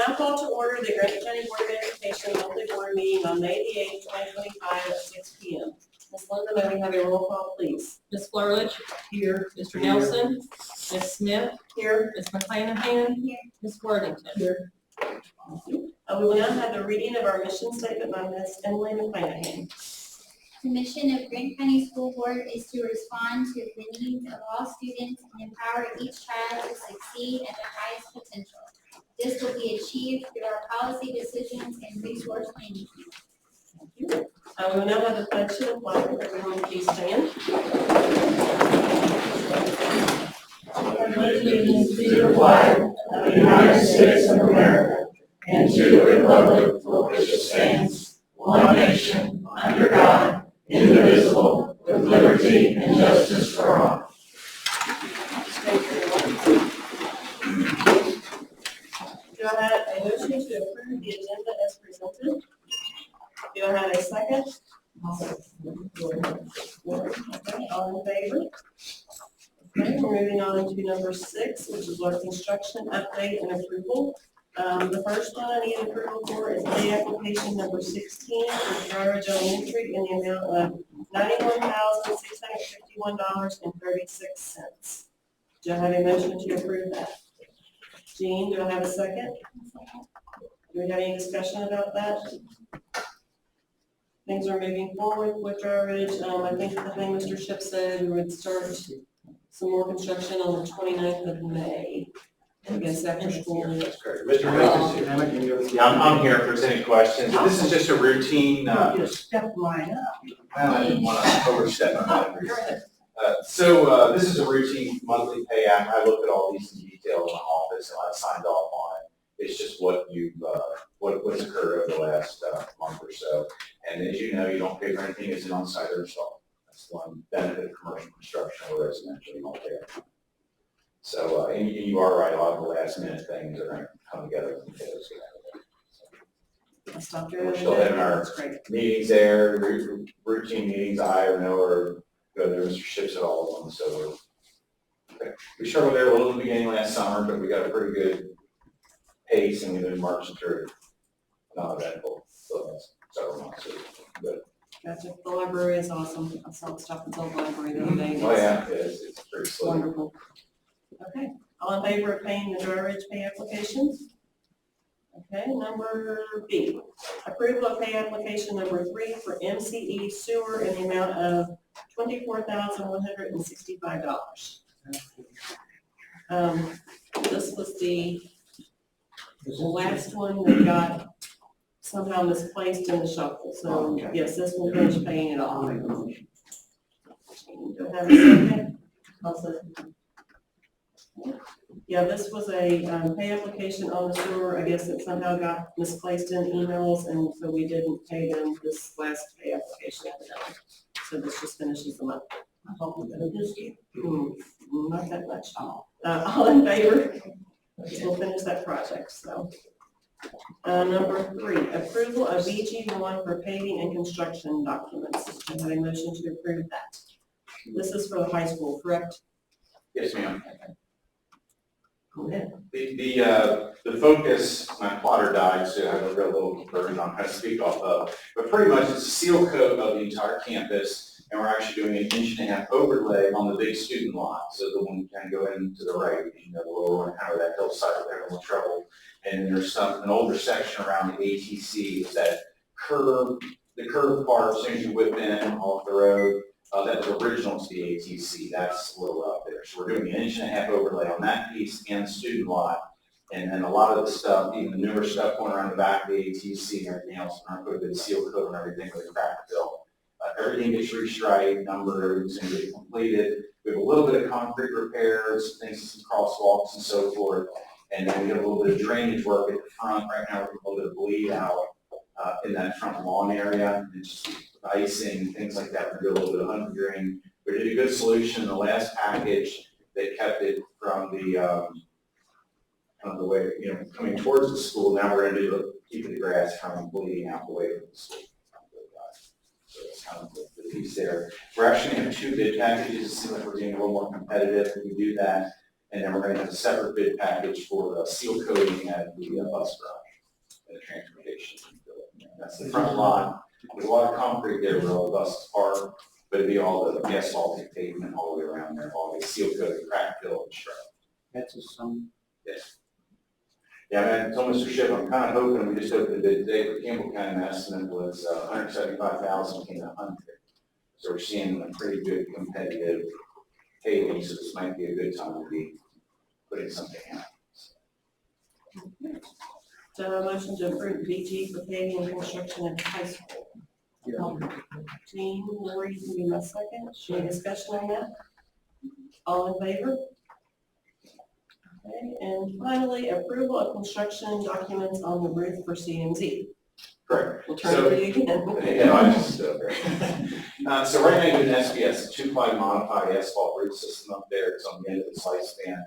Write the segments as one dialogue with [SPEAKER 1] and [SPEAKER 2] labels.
[SPEAKER 1] now call to order the Grant County Board of Education monthly board meeting on May the 8th, 2025 at 6 p.m. Ms. Linda, may we have a roll call, please?
[SPEAKER 2] Ms. Flurlich?
[SPEAKER 1] Here.
[SPEAKER 2] Mr. Nelson? Ms. Smith?
[SPEAKER 1] Here.
[SPEAKER 2] Ms. McClanahan?
[SPEAKER 3] Here.
[SPEAKER 2] Ms. Worthington?
[SPEAKER 1] Here. We will now have the reading of our mission statement by Ms. Emily McClanahan.
[SPEAKER 3] The mission of Grant County School Board is to respond to the needs of all students and empower each child to succeed at their highest potential. This will be achieved through our policy decisions and resource planning.
[SPEAKER 1] We will now have the pledge to the flag. Everyone please stand.
[SPEAKER 4] Allegiance to the flag of the United States of America and to the republic for which it stands, one nation, under God, indivisible, with liberty and justice for all.
[SPEAKER 1] Do I have a motion to approve the agenda as presented? Do I have a second? Okay, all in favor? Okay, we're moving on to number 6, which is our construction update and approval. The first one I need approval for is pay application number 16 for Dry Ridge Elementary in the amount of $91,651.36. Do I have a motion to approve that? Jean, do I have a second? Do we have any discussion about that? Things are moving forward with Dry Ridge. I think the thing Mr. Shipp said, we would start some more construction on the 29th of May. I guess after school.
[SPEAKER 5] That's correct. Mr. Baker, yeah, I'm here if there's any questions. This is just a routine.
[SPEAKER 4] Step line up.
[SPEAKER 5] I didn't want to overstep my boundaries. This is a routine monthly pay app. I looked at all these in detail in my office and I signed off on it. It's just what what's occurred over the last month or so. And as you know, you don't pay for anything as an on-site or install. That's one benefit of commercial construction or residential, you don't pay it. So, and you are right, a lot of the last minute things are going to come together. We're still having our meetings there, routine meetings, I or no, or go there, Mr. Shipp's at all of them, so we struggled there a little in the beginning last summer, but we got a pretty good pace and we've been marching through non-eventful the last several months, so good.
[SPEAKER 1] Gotcha. The library is awesome. I saw stuff in the library the other day.
[SPEAKER 5] Oh yeah, it's pretty slow.
[SPEAKER 1] Wonderful. Okay, all in favor of paying the Dry Ridge pay applications? Okay, number B, approval of pay application number 3 for MCE sewer in the amount of $24,165. This was the last one that got somehow misplaced in the shuffle, so yes, this will finish paying it off. Do I have a second? I'll second. Yeah, this was a pay application on the sewer. I guess it somehow got misplaced in emails, and so we didn't pay them this last pay application. So this just finishes them up. I hope we're going to do it. Not that much. All in favor? We'll finish that project. So number 3, approval of VG1 for paving and construction documents. Do I have a motion to approve that? This is for the high school, correct?
[SPEAKER 5] Yes, ma'am.
[SPEAKER 1] Go ahead.
[SPEAKER 5] The focus, my plotter died, so I have a real little version on how to speak off of, but pretty much it's a seal coat of the entire campus, and we're actually doing an 1.5-inch overlay on the big student lot, so the one you kind of go into the right, the lower one, kind of that hillside with everyone's trouble, and there's an older section around the ATC, is that the curved part, as soon as you whip in off the road, that was original to the ATC, that's a little up there. So we're doing an 1.5-inch overlay on that piece and the student lot. And then a lot of the stuff, even the newer stuff going around the back of the ATC and everything else, we're going to put a good seal coat and everything with a crack fill. Everything gets restriped, numbered, everything's going to get completed. We have a little bit of concrete repairs, things, some crosswalks and so forth. And then we have a little bit of drainage work at the front. Right now, we're a little bit of bleed out in that front lawn area. And just icing, things like that. We do a little bit of undergreen. We did a good solution in the last package that kept it from the kind of the way, coming towards the school. Now we're going to keep the grass from bleeding out the way from the school. So it's kind of the piece there. We're actually going to have 2 bid packages. It seems like we're getting a little more competitive when we do that. And then we're going to have a separate bid package for the seal coating at the bus garage and the transportation building. That's the front lawn. There's a lot of concrete there where all the buses park, but it'd be all the asphaltic pavement all the way around there, all the seal coating, crack fill, and shrub.
[SPEAKER 4] That's a sum.
[SPEAKER 5] Yes. Yeah, I told Mr. Schiff, I'm kind of hoping, we just opened the bid today, but Campbell County estimate was $175,000, came to $100,000. So we're seeing a pretty good competitive paving, so this might be a good time to be putting something out.
[SPEAKER 1] So a motion to approve BG for paving and construction at the high school. Jean, Lori, you can be my second. Any discussion on that? All in favor? Okay, and finally, approval of construction documents on the roof for CMZ.
[SPEAKER 5] Correct.
[SPEAKER 1] We'll turn it to you again.
[SPEAKER 5] Yeah, I just, so right now you're doing SBS, a 2-ply modified asphalt roof system up there. It's on the end of its lifespan.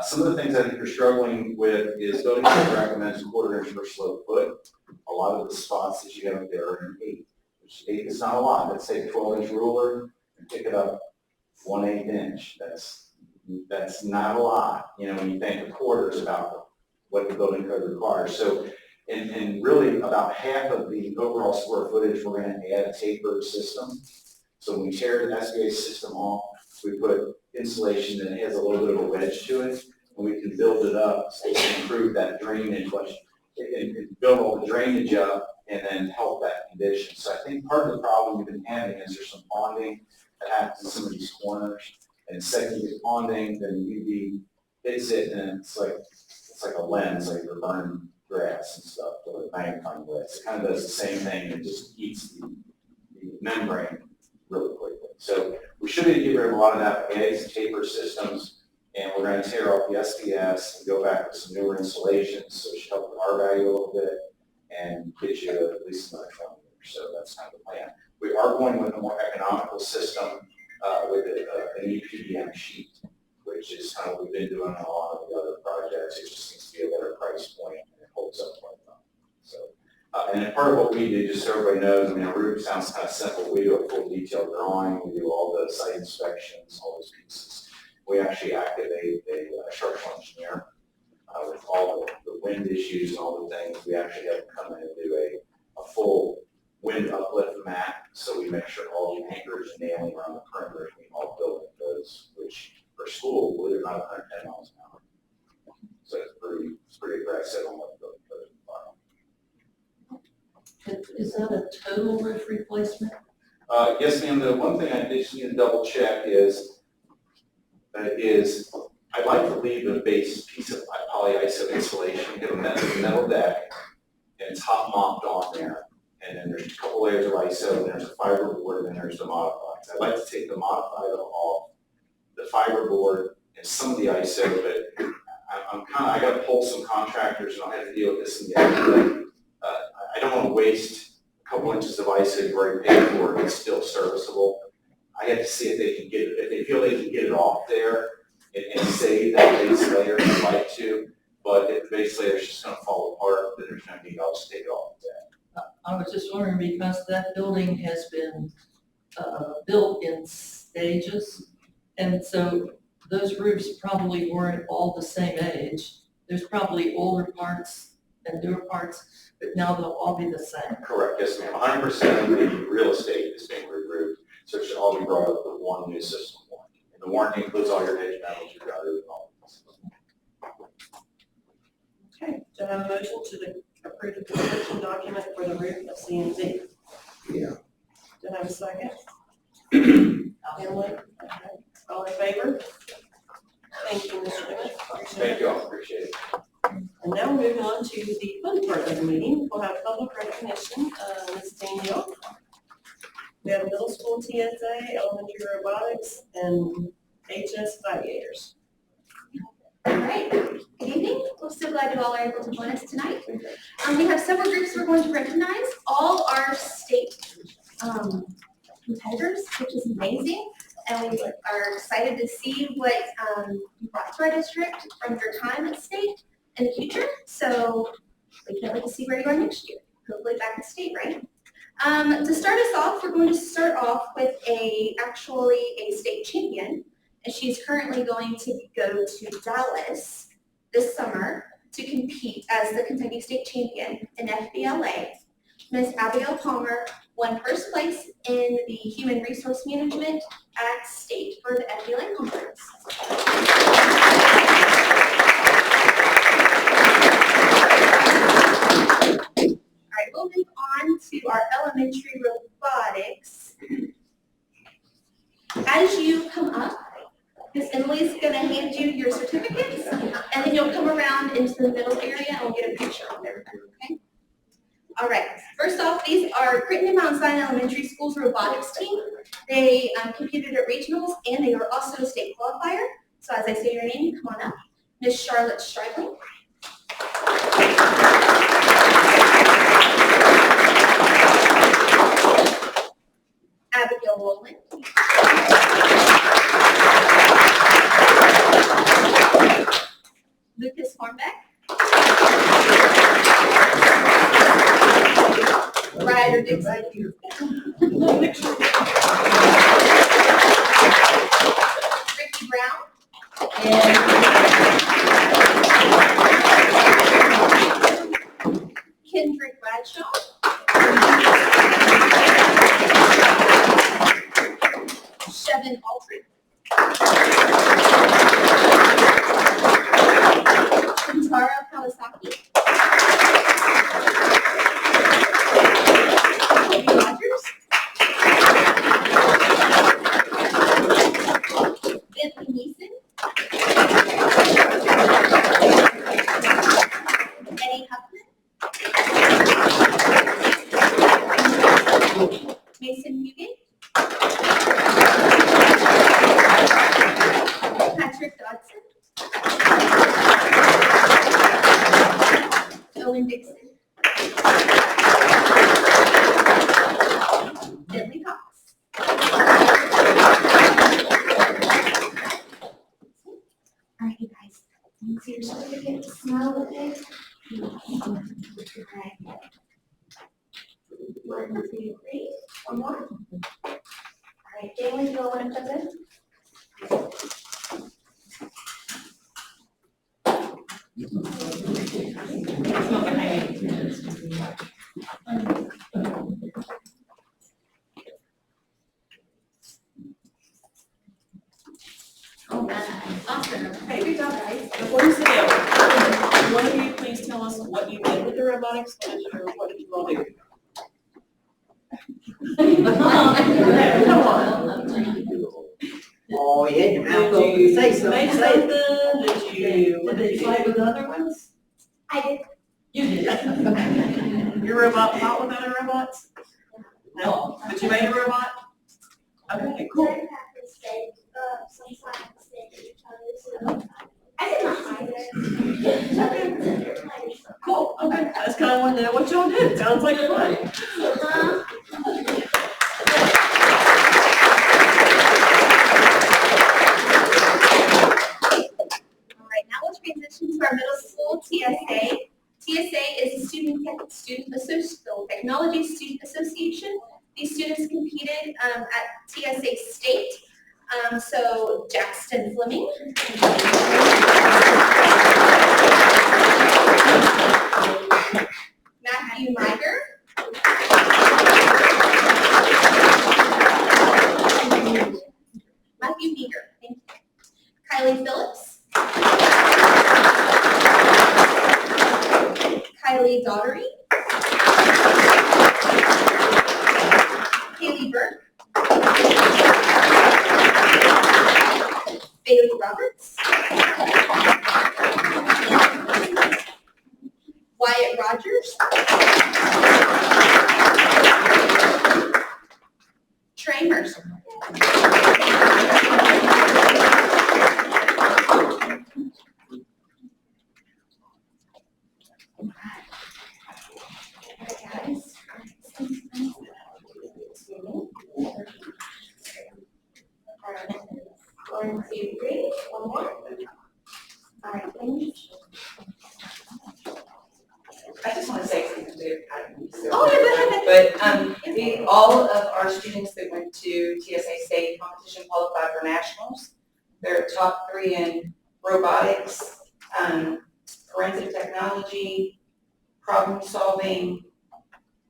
[SPEAKER 5] Some of the things I think you're struggling with is building code recommends 1/4 inch per slope foot. A lot of the spots that you have up there are an 8, which 8 is not a lot. Let's take a 12-inch ruler and pick it up 1/8 inch. That's not a lot. When you think 1/4 is about what the building code requires. So, and really about half of the overall square footage, we're going to add a taper system. So when we tear the SBA system off, we put insulation that has a little bit of a wedge to it, and we can build it up so we can improve that drainage, and build all the drainage up, and then help that condition. So I think part of the problem you've been having is there's some ponding that happens in some of these corners, and second you get ponding, then UV hits it, and it's like a lens, like you're burning grass and stuff, or magnifying glass. It kind of does the same thing, it just eats the membrane really quickly. So we should be able to get rid of a lot of that by adding some taper systems, and we're going to tear off the SDS and go back with some newer installations, so it should help the R value a little bit and get you at least another 20 years. So that's kind of the plan. We are going with a more economical system with an EPDM sheet, which is kind of what we've been doing on a lot of the other projects. It just seems to be a better price point and it holds up quite well. So, and then part of what we do, just so everybody knows, a roof sounds kind of simple. We do a full detailed drawing. We do all the site inspections, all those pieces. We actually activate a structural engineer with all the wind issues and all the things. We actually have them come in and do a full wind uplift map, so we make sure all the anchors and nailing around the perimeter between all building codes, which for school, believe it or not, 110 miles an hour. So it's pretty aggressive on what the building codes require.
[SPEAKER 2] Is that a total roof replacement?
[SPEAKER 5] Yes, ma'am. The one thing I just need to double check is I'd like to leave the base piece of polyiso insulation, get a metal deck, and it's hot mopped on there. And then there's a couple layers of ISO, and there's a fiberboard, and then there's the modified. I'd like to take the modified off, the fiberboard, and some of the ISO, but I got to pull some contractors, and I'll have to deal with this in the end. I don't want to waste a couple inches of ISO you've already paid for, and it's still serviceable. I have to see if they can get it, if they feel they can get it off there and save that base layer. I'd like to, but if the base layer is just going to fall apart, then there's no need. I'll just take it off the deck.
[SPEAKER 2] I was just wondering, because that building has been built in stages, and so those roofs probably weren't all the same age. There's probably older parts and newer parts, but now they'll all be the same.
[SPEAKER 5] Correct, yes ma'am. 100% of the real estate is being re-roofed, so it should all be brought up with one new system warranty. And the warranty includes all your edge metals, your gutters, and all of this.
[SPEAKER 1] Okay, do I have a motion to approve the construction document for the roof of CMZ?
[SPEAKER 4] Yeah.
[SPEAKER 1] Do I have a second? Emily? Okay. All in favor? Thank you, Mr. Emmett.
[SPEAKER 5] Thank you all, appreciate it.
[SPEAKER 1] And now we're moving on to the fun part of the meeting. We'll have public recognition. Ms. Danielle. We have middle school TSA, elementary robotics, and HS gladiators.
[SPEAKER 6] All right, good evening. We're so glad you all are able to join us tonight. We have several groups we're going to recognize. All are state competitors, which is amazing. And we are excited to see what you brought to our district from your time at state. in the future, so we can't wait to see where you are next year. Hopefully back in state, right? To start us off, we're going to start off with actually a state champion, and she's currently going to go to Dallas this summer to compete as the Kentucky State Champion in FBLA. Miss Abigail Palmer won first place in the Human Resource Management at state for the FBLA conference. All right, we'll move on to our elementary robotics. As you come up, Miss Emily's going to hand you your certificates, and then you'll come around into the middle area and we'll get a picture of everybody, okay? All right, first off, these are Crittenden Mount Zion Elementary School's robotics team. They competed at regionals, and they are also a state qualifier. So as I say your name, come on up. Miss Charlotte Stribling. Abigail Rowland. Lucas Hornbeck. Ryder Dixon. Ricky Brown. Kendrick Bradshaw. Shevin Aldrich. Santara Kawasaki. Rogers. Bentley Neeson. Eddie Huffman. Mason Hugate. Patrick Dodson. Owen Dixon. Bentley Cox. All right, you guys. Let me see your certificate. Smile with it. All right. 1, 2, 3. One more. All right, Jalen, you all want to jump in? All right, awesome.
[SPEAKER 1] Hey, good job, guys. Before you sit down, one of you please tell us what you did with the robotics class, or what did you all do? Come on.
[SPEAKER 7] Oh, yeah, your mouth
[SPEAKER 1] Did
[SPEAKER 7] open,
[SPEAKER 1] you
[SPEAKER 7] say
[SPEAKER 1] make
[SPEAKER 7] something, say
[SPEAKER 1] something?
[SPEAKER 7] it.
[SPEAKER 1] Did they fight with other ones?
[SPEAKER 6] I did.
[SPEAKER 2] You did.
[SPEAKER 1] Your robot fought with other robots? No, but you made a robot? Okay, cool.
[SPEAKER 6] I did not find it.
[SPEAKER 1] Cool, okay. I just kind of wanted to know what y'all did. Sounds like fun.
[SPEAKER 6] All right, now we'll transition to our middle school TSA. TSA is the Technology Student Association. These students competed at TSA State. So Jackson Fleming. Matthew Meiger. Matthew Meager, thank you. Kylie Phillips. Kylie Daughtery. Haley Burke. Bailey Roberts. Wyatt Rogers. Trey Mercer. One, two, three. One more. All right, thanks.
[SPEAKER 8] But all of our students that went to TSA state competition qualified for nationals. They're top 3 in robotics, forensic technology, problem solving.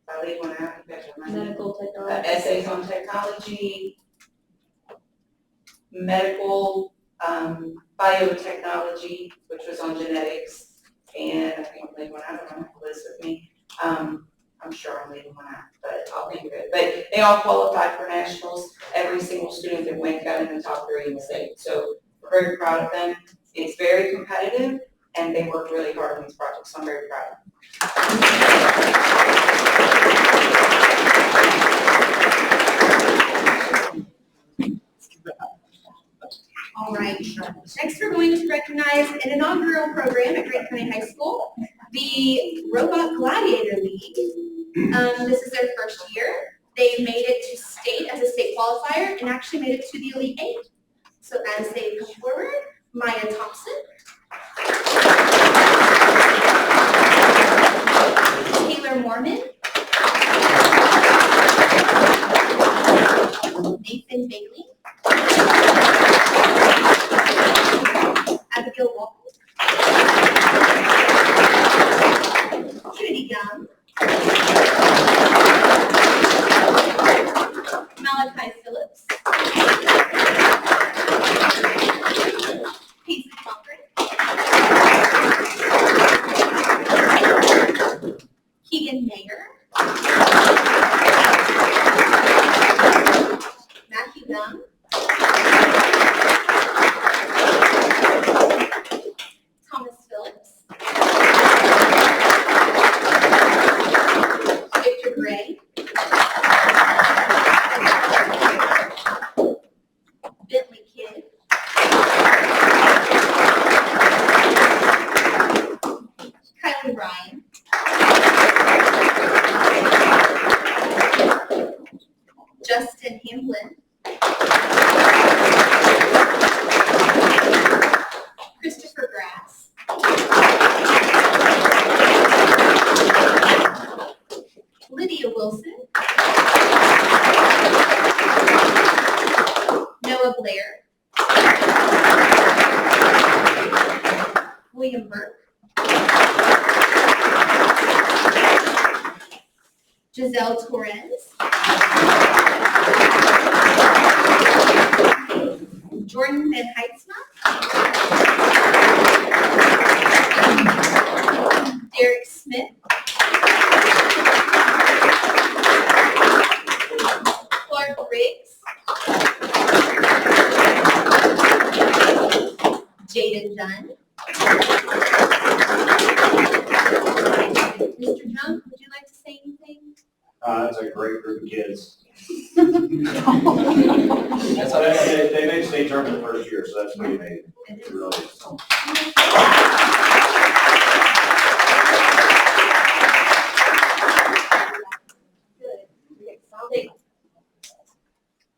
[SPEAKER 8] If I leave one out, you guys remind me.
[SPEAKER 6] Medical technology.
[SPEAKER 8] Essays on technology, medical, biotechnology, which was on genetics, and I think I'm leaving one out. I don't have the list with me. I'm sure I'm leaving one out, but I'll think of it. But they all qualified for nationals. Every single student that went got in the top 3 in the state. So we're very proud of them. It's very competitive, and they worked really hard on these projects, so I'm very proud of them.
[SPEAKER 6] All right. Next, we're going to recognize an inaugural program at Grant County High School, the Robot Gladiator League. This is their first year. They made it to state as a state qualifier and actually made it to the Elite 8. So as they come forward, Maya Thompson, Taylor Mormon, Nathan Bailey, Abigail Walker, Trinity Young, Malachi Phillips, Paisley Cochran, Keegan Mayer, Matthew Young, Thomas Phillips, Victor Gray, Bentley Kidd, Kylie Ryan, Justin Hamlin, Christopher Grass, Lydia Wilson, Noah Blair, William Burke, Giselle Torres, Jordan Van Heitzma, Derek Smith, Clark Riggs, Jaden Dunn. Mr. Junk, would you like to say anything?
[SPEAKER 9] That's a great group of kids. They made state tournament the first year, so that's pretty amazing. It really is.
[SPEAKER 6] Good. I'll take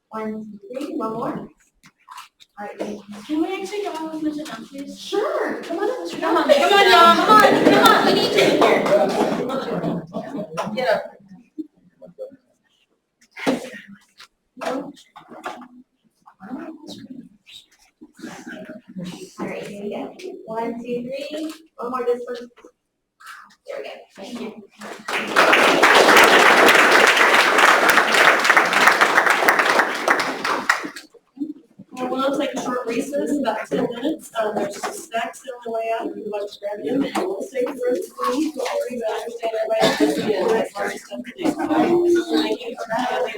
[SPEAKER 6] 1, 2, 3, one more. All right. Can we actually go on with Mr. Junk, please? Sure. Come on up, Mr. Junk. Come on, John. Come on. We need you here. Get up. All right, here we go. 1, 2, 3. One more this one. There we go. Thank you.
[SPEAKER 1] We'll take a short recess, about 10 minutes. There's some snacks on the way out. If you'd like to grab them, and we'll stay for the rest of the week. Don't worry about understand everybody has to be in that first stuff to do. Thank you for that. We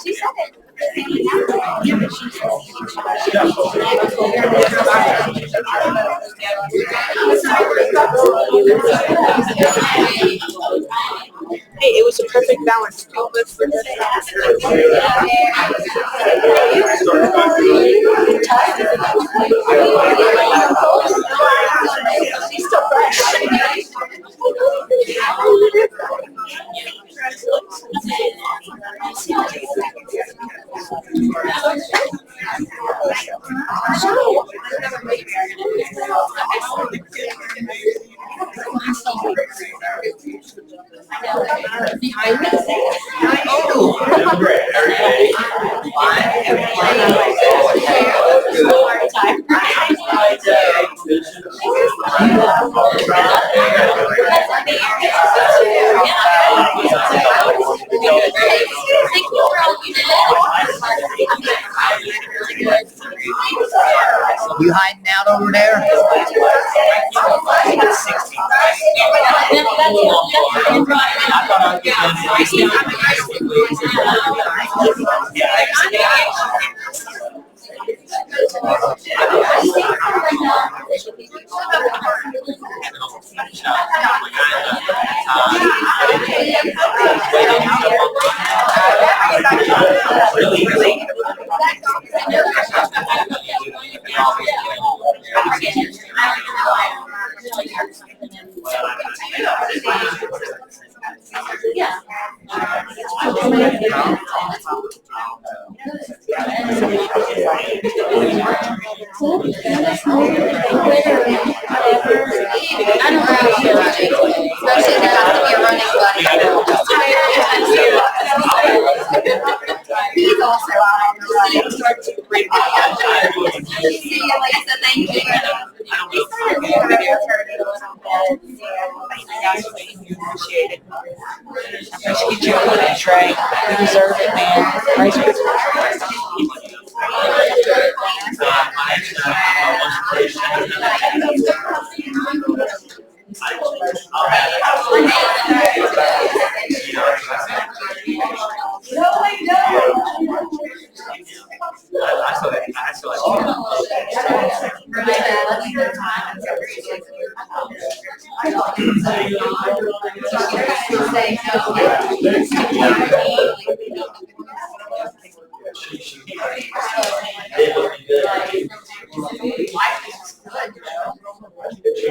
[SPEAKER 6] She said it.
[SPEAKER 7] Hey, it was a perfect balance. All this for this.
[SPEAKER 10] You hiding out over there?
[SPEAKER 3] He's also out on the right. See you, Lisa, thank you.
[SPEAKER 10] Let's get you a little tray. You deserve it, man.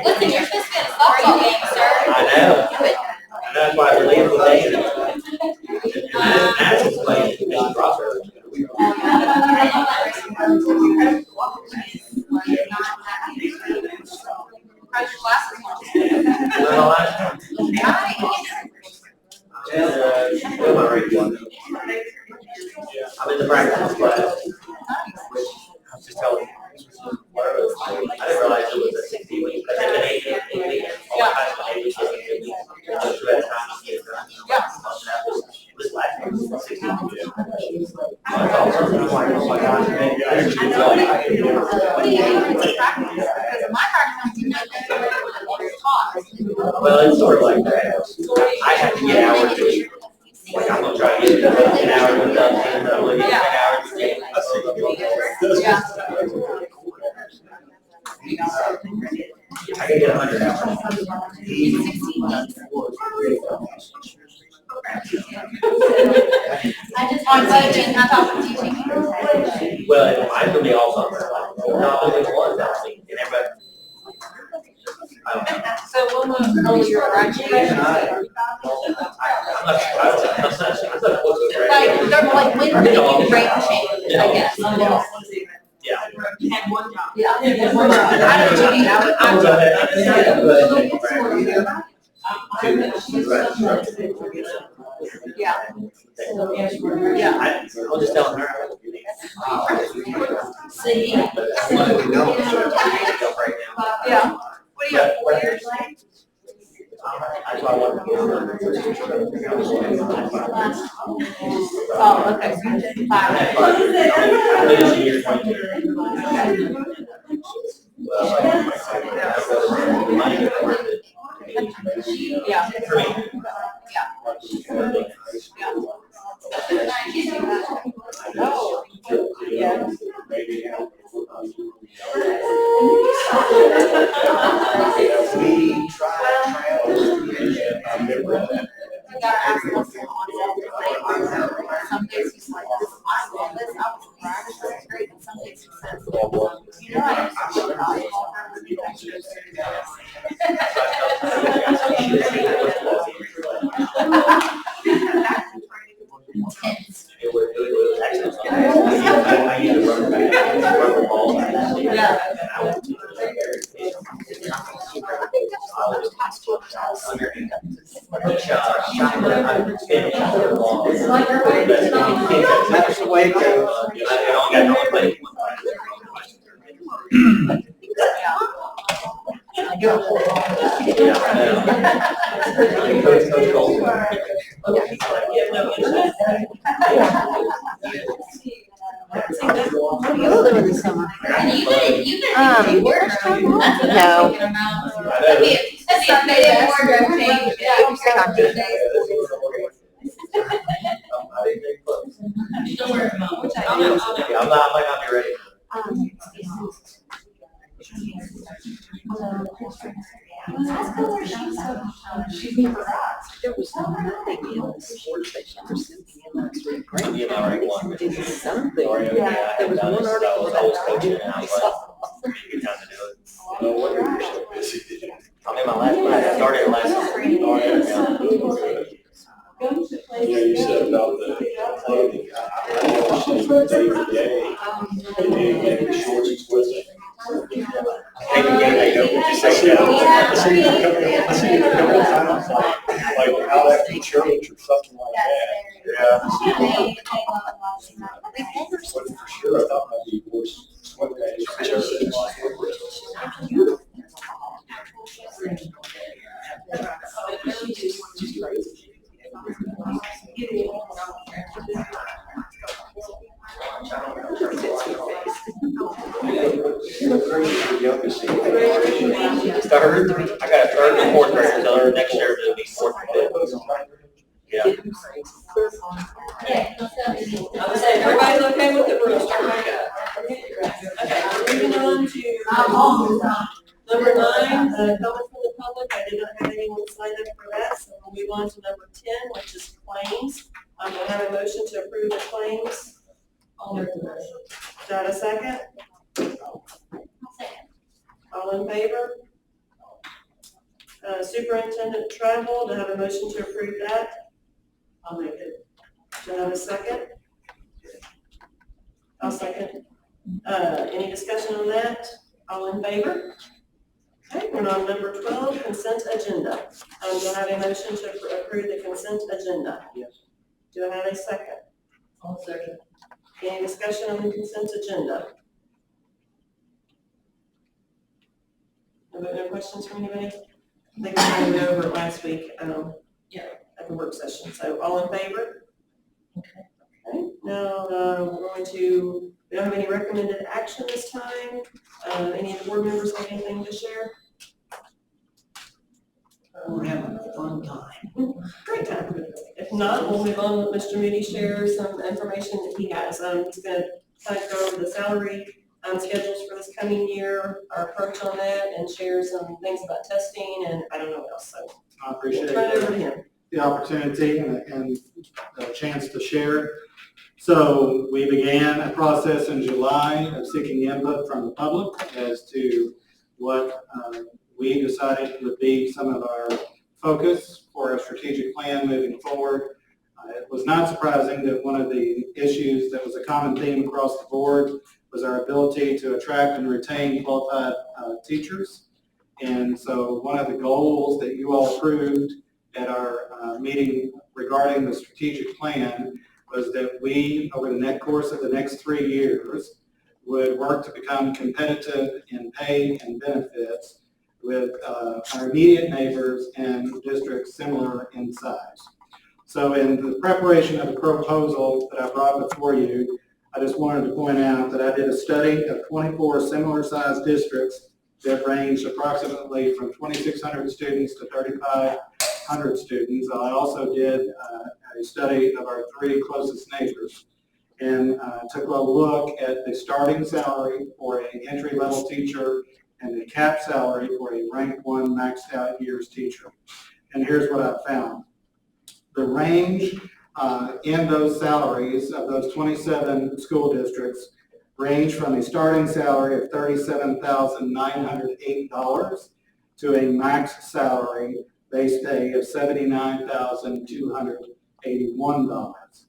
[SPEAKER 3] Listen, you're supposed to be at a softball game, sir.
[SPEAKER 9] I know. And that's why I believe in David. And that's his place, Mr. Crawford. I'm in the practice class. I was just telling you. I didn't realize it was a 60 week. I think an 8 week. This last year was 60 weeks. Well, it's sort of like that. I have to get hours a week. Like I'm gonna try to get an hour with Dustin, and I'm gonna get 10 hours a day. I can get 100 hours.
[SPEAKER 3] I just want teaching, not talking teaching.
[SPEAKER 9] Well, mine's gonna be all summer. Not only one, that's me, and everybody. I don't know.
[SPEAKER 2] So we'll move on to your graduation.
[SPEAKER 9] I'm not
[SPEAKER 3] Like, when did you break the change, I guess?
[SPEAKER 9] Yeah.
[SPEAKER 2] Had one job.
[SPEAKER 3] Yeah.
[SPEAKER 2] How did you do? Yeah. Yeah.
[SPEAKER 9] I'll just tell her.
[SPEAKER 2] See?
[SPEAKER 9] Yeah.
[SPEAKER 2] Yeah. What do you have, 4 years?
[SPEAKER 9] That's why I wanted to
[SPEAKER 2] Oh, okay. Yeah.
[SPEAKER 9] For me.
[SPEAKER 2] Oh. Yeah.
[SPEAKER 4] We try
[SPEAKER 3] You gotta ask us some days he's like, I love this, I was practice, that's great, and some days he says, you know, I used to be intense.
[SPEAKER 9] It was actually Me too. I only got no one play.
[SPEAKER 10] You'll do it this summer.
[SPEAKER 3] And you were. That's what
[SPEAKER 10] no.
[SPEAKER 3] I was thinking about. That'd be a big wardrobe change.
[SPEAKER 2] Don't worry about it.
[SPEAKER 9] I might not be ready.
[SPEAKER 10] There was nothing in the sports that she was sending in last week. Great.
[SPEAKER 9] You know, already won.
[SPEAKER 10] Did something.
[SPEAKER 9] Yeah,
[SPEAKER 10] There was one article
[SPEAKER 9] I was
[SPEAKER 10] that
[SPEAKER 9] coaching and I was like, good time to do it. No wonder you're so busy. I'm in my last class. I started last week.
[SPEAKER 4] Yeah, you said about the clothing. I know she's day to day, and shorts and sweats.
[SPEAKER 9] Hey, just say that.
[SPEAKER 4] I seen it a couple of times, like out after church or something like that. Yeah. Wasn't for sure, I thought maybe it was sweatpants for church.
[SPEAKER 9] Third, I got a third and fourth grader, so next year it'll be fourth and fifth. Yeah.
[SPEAKER 1] I would say everybody's okay with it, we're gonna start back up. Okay, we're moving on to number 9, comment from the public. I did not have anyone sign up for that, so we'll move on to number 10, which is claims. I'm gonna have a motion to approve the claims.
[SPEAKER 2] I'll make the motion.
[SPEAKER 1] Is that a second? All in favor? Superintendent travel, do I have a motion to approve that? I'll make it. Do I have a second? I'll second. Any discussion on that? All in favor? Okay, we're on number 12, consent agenda. Do I have a motion to approve the consent agenda?
[SPEAKER 9] Yes.
[SPEAKER 1] Do I have a second?
[SPEAKER 2] I'll second.
[SPEAKER 1] Any discussion on the consent agenda? No questions from anybody? I think we kind of went over it last week, at the work session, so all in favor? Okay, now, we don't have any recommended action this time. Any of the board members have anything to share?
[SPEAKER 10] We're having a fun time.
[SPEAKER 1] Great time. If not, we'll move on, let Mr. Moody share some information that he has. He's gonna kind of go over the salary schedules for this coming year, our approach on that, and share some things about testing, and I don't know what else, so.
[SPEAKER 11] I appreciate
[SPEAKER 1] Turn it over to him.
[SPEAKER 11] the opportunity and the chance to share. So we began a process in July of seeking input from the public as to what we decided would be some of our focus for our strategic plan moving forward. It was not surprising that one of the issues that was a common theme across the board was our ability to attract and retain qualified teachers. And so one of the goals that you all approved at our meeting regarding the strategic plan was that we, over the course of the next 3 years, would work to become competitive in pay and benefits with our immediate neighbors and districts similar in size. So in the preparation of the proposal that I brought before you, I just wanted to point out that I did a study of 24 similar sized districts that ranged approximately from 2,600 students to 3,500 students. I also did a study of our 3 closest neighbors and took a look at the starting salary for an entry-level teacher and the cap salary for a rank 1 maxed out years teacher. And here's what I found. The range in those salaries of those 27 school districts range from a starting salary of $37,908 to a max salary base pay of $79,281.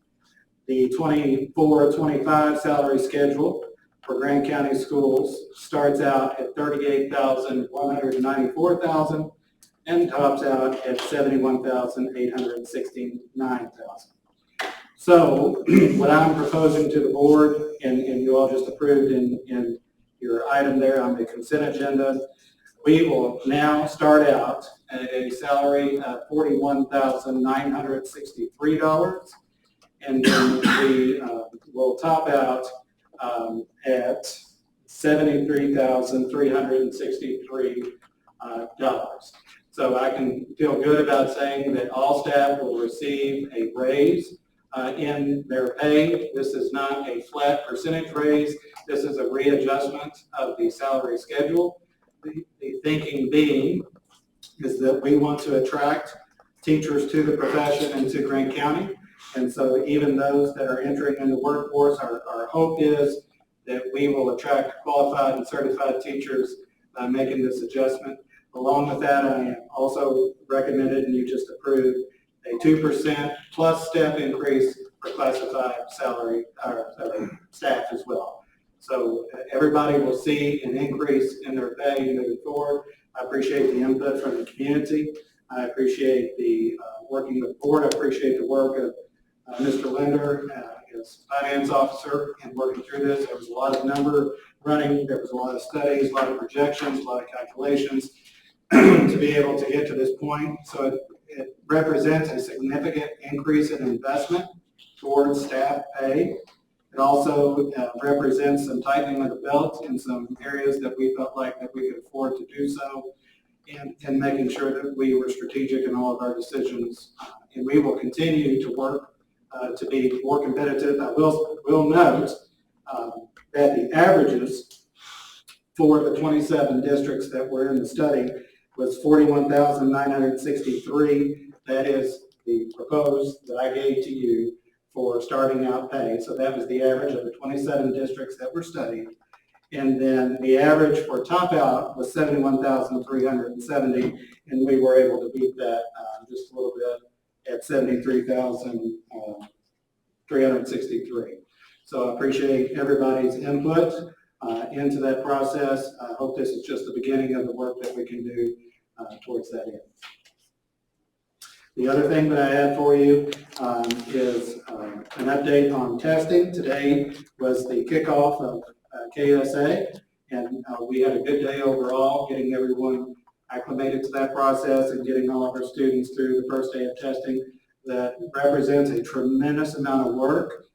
[SPEAKER 11] The 24-25 salary schedule for Grant County schools starts out at $38,194,000 and tops out at $71,869,000. So what I'm proposing to the board, and you all just approved in your item there on the consent agenda, we will now start out at a salary of $41,963, and then we will top out at $73,363. So I can feel good about saying that all staff will receive a raise in their pay. This is not a flat percentage raise. This is a readjustment of the salary schedule. The thinking being is that we want to attract teachers to the profession and to Grant County. And so even those that are entering in the workforce, our hope is that we will attract qualified and certified teachers by making this adjustment. Along with that, I am also recommended, and you just approved, a 2% plus step increase for classified salary staff as well. So everybody will see an increase in their pay moving forward. I appreciate the input from the community. I appreciate the working with the board. I appreciate the work of Mr. Linder as finance officer and working through this. There was a lot of number running. There was a lot of studies, a lot of projections, a lot of calculations to be able to get to this point. So it represents a significant increase in investment towards staff pay. It also represents some tightening of the belt in some areas that we felt like that we could afford to do so, and making sure that we were strategic in all of our decisions. And we will continue to work to be more competitive. I will note that the averages for the 27 districts that were in the study was 41,963. That is the proposed that I gave to you for starting out pay. So that was the average of the 27 districts that were studied. And then the average for top out was 71,370, and we were able to beat that just a little bit at 73,363. So I appreciate everybody's input into that process. I hope this is just the beginning of the work that we can do towards that end. The other thing that I have for you is an update on testing. Today was the kickoff of KSA, and we had a good day overall, getting everyone acclimated to that process and getting all of our students through the first day of testing. That represents a tremendous amount of work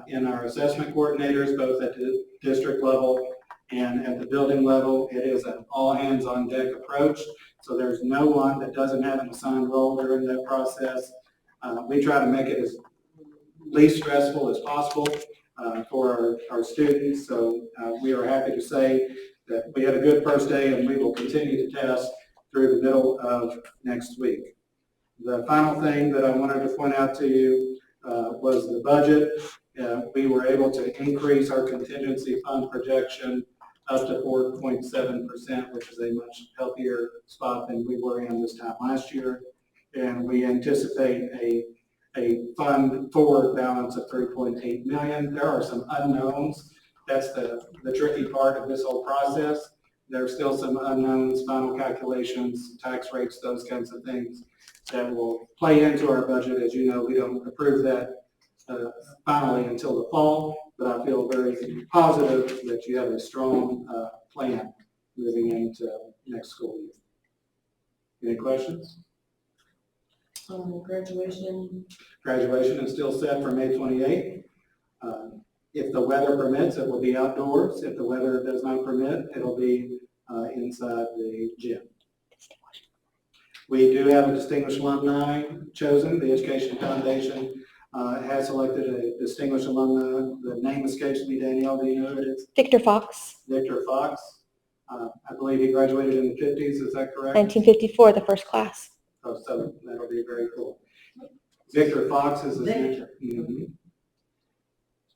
[SPEAKER 11] in our assessment coordinators, both at the district level and at the building level. It is an all hands on deck approach. So there's no one that doesn't have an assigned role during that process. We try to make it as least stressful as possible for our students. So we are happy to say that we had a good first day, and we will continue to test through the middle of next week. The final thing that I wanted to point out to you was the budget. We were able to increase our contingency fund projection up to 4.7%, which is a much healthier spot than we were in this time last year. And we anticipate a fund forward balance of $3.8 million. There are some unknowns. That's the tricky part of this whole process. There are still some unknowns, final calculations, tax rates, those kinds of things that will play into our budget. As you know, we don't approve that finally until the fall, but I feel very positive that you have a strong plan moving into next school year. Any questions?
[SPEAKER 1] Graduation.
[SPEAKER 11] Graduation is still set for May 28th. If the weather permits, it will be outdoors. If the weather does not permit, it'll be inside the gym. We do have a distinguished alumni chosen. The Education Foundation has selected a distinguished alumni. The name escapes me. Danielle, do you know who it is?
[SPEAKER 12] Victor Fox,
[SPEAKER 11] Victor Fox. I believe he graduated in the 50s. Is that correct?
[SPEAKER 12] 1954, the first class.
[SPEAKER 11] Oh, so that'll be very cool. Victor Fox is his name. Mm-hmm.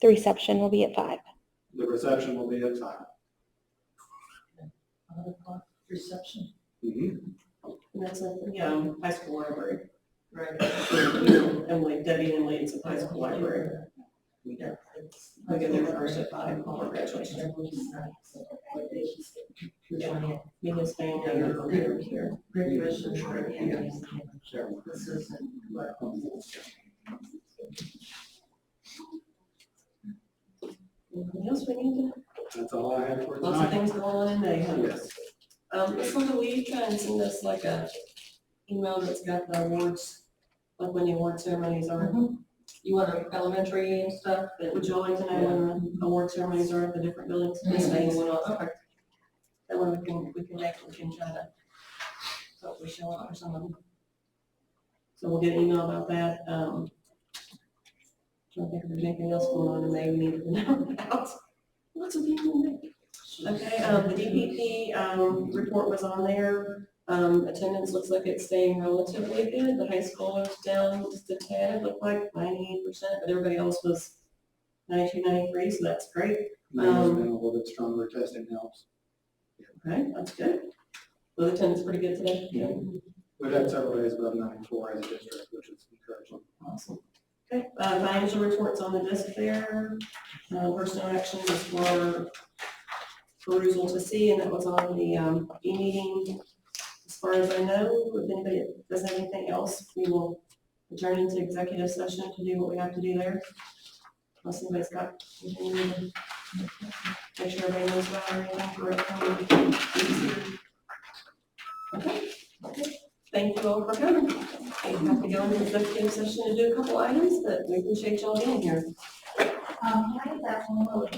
[SPEAKER 12] The reception will be at 5.
[SPEAKER 11] The reception will be at 5.
[SPEAKER 2] 5 o'clock reception.
[SPEAKER 11] Mm-hmm.
[SPEAKER 1] And that's at the high school library.
[SPEAKER 2] Right.
[SPEAKER 1] Debbie and Emily, it's a high school library.
[SPEAKER 2] Yeah.
[SPEAKER 1] We get there first at 5 for graduation. Me and his family are here.
[SPEAKER 2] Graduation. This is
[SPEAKER 1] Anything else we need to,
[SPEAKER 11] That's all I have for
[SPEAKER 1] lots of
[SPEAKER 11] tonight.
[SPEAKER 1] things going on in May, huh?
[SPEAKER 11] Yes.
[SPEAKER 1] Ms. Linda, will you try and send us like a email that's got the awards, like when the award ceremonies are?
[SPEAKER 2] You want elementary and stuff, and
[SPEAKER 1] Would you like to know when the award ceremonies are at the different buildings?
[SPEAKER 2] Yes, ma'am.
[SPEAKER 1] Okay. That way we can try to hopefully show up for some of them. So we'll get an email about that. Trying to think if there's anything else going on in May we need to know about. Lots of people in May. Okay, the DPP, report was on there. Attendance looks like it's staying relatively good. The high school was down just a tad, it looked like 98%, but everybody else was 92, 93, so that's great.
[SPEAKER 11] Maybe it's been a little bit stronger, testing helps.
[SPEAKER 1] Okay, that's good. So the attendance pretty good today?
[SPEAKER 11] Yeah. We've had several days above 94 as a district, which is encouraging.
[SPEAKER 1] Awesome. Okay, financial reports on the desk there. Personal actions is for perusal to see, and that was on the e-meeting. As far as I know, if anybody does have anything else, we will adjourn into executive session to do what we have to do there. Unless anybody's got anything, we need to make sure everybody knows about or anything for upcoming meetings. Okay. Thank you all for coming. I have to go into executive session to do a couple items, but we appreciate y'all being here.
[SPEAKER 6] Can I get that one?